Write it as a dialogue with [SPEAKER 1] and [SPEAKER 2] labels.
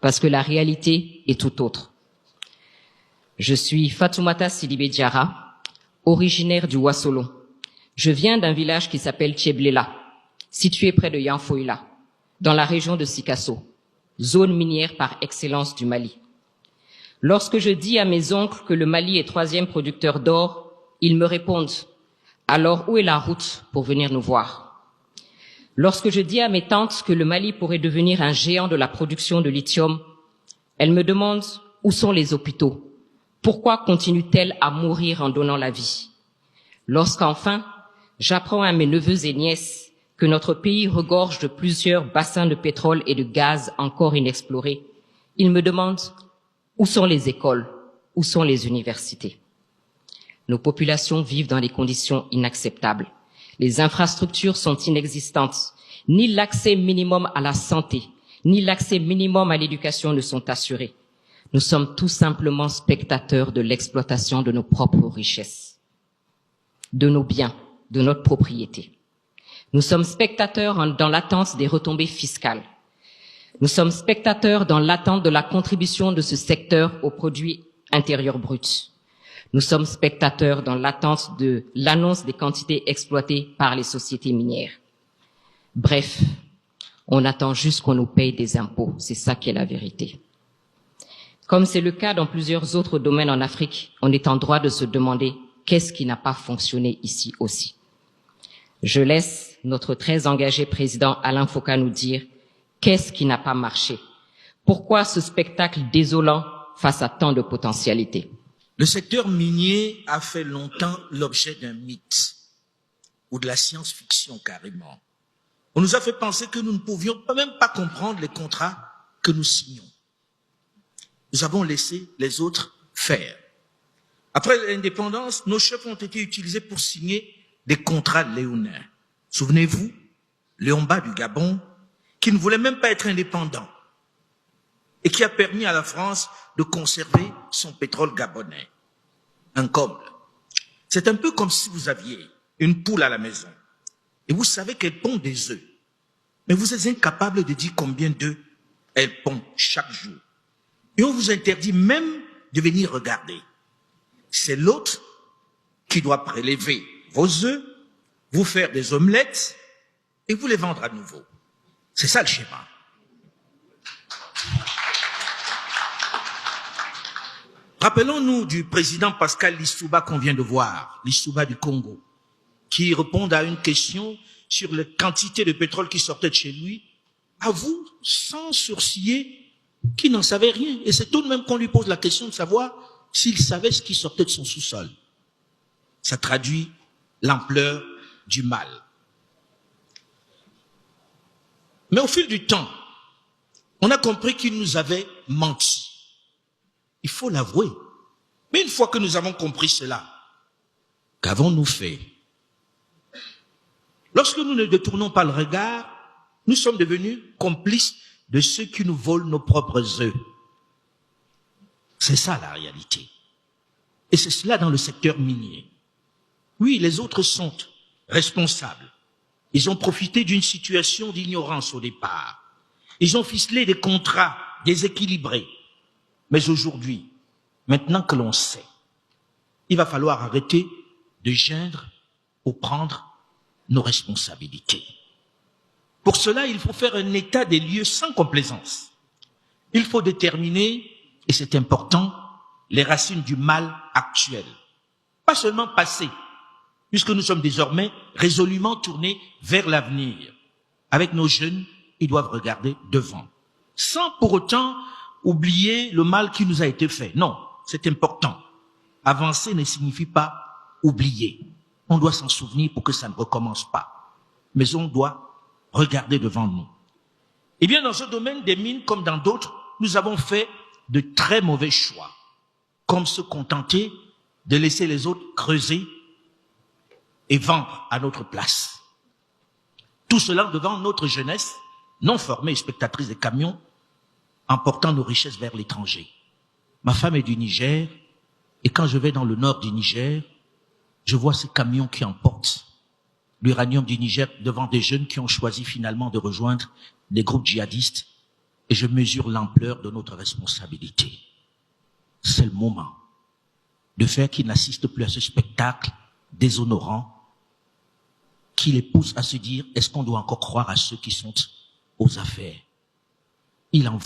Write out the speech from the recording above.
[SPEAKER 1] parce que la réalité est tout autre. Je suis Fatoumata Sidibé Diarra, originaire du Ouassolo. Je viens d'un village qui s'appelle Tcheblela, situé près de Yanfoïla, dans la région de Sikasso, zone minière par excellence du Mali. Lorsque je dis à mes oncles que le Mali est 3e producteur d'or, ils me répondent « Alors où est la route pour venir nous voir ?» Lorsque je dis à mes tantes que le Mali pourrait devenir un géant de la production de lithium, elles me demandent « Où sont les hôpitaux ? Pourquoi continuent-elles à mourir en donnant la vie ?» Lorsqu'enfin, j'apprends à mes neveux et nièces que notre pays regorge de plusieurs bassins de pétrole et de gaz encore inexplorés, ils me demandent où sont les écoles, où sont les universités. Nos populations vivent dans des conditions inacceptables. Les infrastructures sont inexistantes. Ni l'accès minimum à la santé, ni l'accès minimum à l'éducation ne sont assurés. Nous sommes tout simplement spectateurs de l'exploitation de nos propres richesses, de nos biens, de notre propriété. Nous sommes spectateurs dans l'attente des retombées fiscales. Nous sommes spectateurs dans l'attente de la contribution de ce secteur au produit intérieur brut. Nous sommes spectateurs dans l'attente de l'annonce des quantités exploitées par les sociétés minières. Bref, on attend juste qu'on nous paye des impôts. C'est ça qui est la vérité. Comme c'est le cas dans plusieurs autres domaines en Afrique, on est en droit de se demander qu'est-ce qui n'a pas fonctionné ici aussi. Je laisse notre très engagé président Alain Foka nous dire qu'est-ce qui n'a pas marché. Pourquoi ce spectacle désolant face à tant de potentialités?
[SPEAKER 2] Le secteur minier a fait longtemps l'objet d'un mythe ou de la science-fiction carrément. On nous a fait penser que nous ne pouvions même pas comprendre les contrats que nous signions. Nous avons laissé les autres faire. Après l'indépendance, nos chefs ont été utilisés pour signer des contrats léonins. Souvenez-vous, Léomba du Gabon, qui ne voulait même pas être indépendant et qui a permis à la France de conserver son pétrole gabonais. Un comble. C'est un peu comme si vous aviez une poule à la maison et vous savez qu'elle pond des œufs, mais vous êtes incapable de dire combien d'œufs elle pond chaque jour. Et on vous interdit même de venir regarder. C'est l'autre qui doit prélever vos œufs, vous faire des omelettes et vous les vendre à nouveau. C'est ça le schéma. Rappelons-nous du président Pascal Lissouba qu'on vient de voir, Lissouba du Congo, qui répond à une question sur la quantité de pétrole qui sortait de chez lui, avoue sans sourciller qu'il n'en savait rien. Et c'est tout de même qu'on lui pose la question de savoir s'il savait ce qui sortait de son sous-sol. Ça traduit l'ampleur du mal. Mais au fil du temps, on a compris qu'il nous avait menti. Il faut l'avouer. Mais une fois que nous avons compris cela, qu'avons-nous fait? Lorsque nous ne détournons pas le regard, nous sommes devenus complices de ceux qui nous volent nos propres œufs. C'est ça la réalité. Et c'est cela dans le secteur minier. Oui, les autres sont responsables. Ils ont profité d'une situation d'ignorance au départ. Ils ont ficelé des contrats déséquilibrés. Mais aujourd'hui, maintenant que l'on sait, il va falloir arrêter de geindre ou prendre nos responsabilités. Pour cela, il faut faire un état des lieux sans complaisance. Il faut déterminer, et c'est important, les racines du mal actuel. Pas seulement passé, puisque nous sommes désormais résolument tournés vers l'avenir. Avec nos jeunes, ils doivent regarder devant, sans pour autant oublier le mal qui nous a été fait. Non, c'est important. Avancer ne signifie pas oublier. On doit s'en souvenir pour que ça ne recommence pas. Mais on doit regarder devant nous. Eh bien, dans ce domaine des mines, comme dans d'autres, nous avons fait de très mauvais choix, comme se contenter de laisser les autres creuser et vendre à notre place. Tout cela devant notre jeunesse, non formée et spectatrice des camions, emportant nos richesses vers l'étranger. Ma femme est du Niger, et quand je vais dans le nord du Niger, je vois ces camions qui emportent l'uranium du Niger devant des jeunes qui ont choisi finalement de rejoindre des groupes djihadistes Et je mesure l'ampleur de notre responsabilité. C'est le moment de faire qu'il n'assiste plus à ce spectacle déshonorant qui les pousse à se dire, est-ce qu'on doit encore croire à ceux qui sont aux affaires? Il en